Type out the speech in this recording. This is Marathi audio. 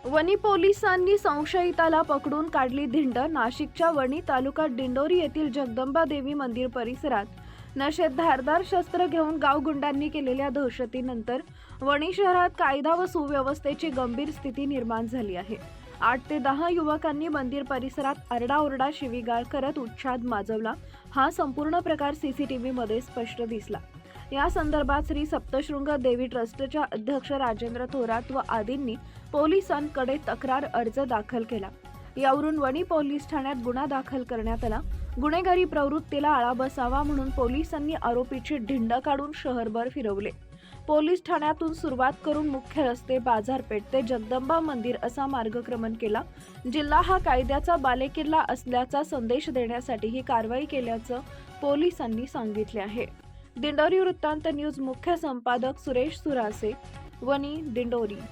वणी पोलिसांनी संशयिताला पकडून काढली धिंड। नाशिकच्या वणी तालुक्यात दिंडोरी येथील जगदंबा देवी मंदिर परिसरात नशेत धारदार शस्त्र घेऊन गावगुंडांनी केलेल्या दहशतीनंतर वणी शहरात कायदा व सुव्यवस्थेची गंभीर स्थिती निर्माण झाली आहे। 8 ते 10 युवकांनी मंदिर परिसरात आरडाओरडा शिवीगाळ करत उच्छाद माजवला। हा संपूर्ण प्रकार सीसीटीव्ही मध्ये स्पष्ट दिसला। या संदर्भात श्री सप्तशृंग देवी ट्रस्टच्या अध्यक्ष राजेंद्र थोरात व आदींनी पोलिसांकडे तक्रार अर्ज दाखल केला। यावरून वणी पोलीस ठाण्यात गुन्हा दाखल करण्यात आला। गुन्हेगारी प्रवृत्तीला आळा बसावा म्हणून पोलिसांनी आरोपीची धिंड काढून शहरभर फिरवले। पोलीस ठाण्यातून सुरुवात करून मुख्य रस्ते, बाजारपेठ ते जगदंबा मंदिर असा मार्गक्रमण केला। जिल्हा हा कायद्याचा बालेकिल्ला असल्याचा संदेश देण्यासाठी ही कारवाई केल्याचं पोलिसांनी सांगितले आहे। दिंडोरी वृत्तांत न्यूज मुख्य संपादक सुरेश सुरासे, वणी, दिंडोरी।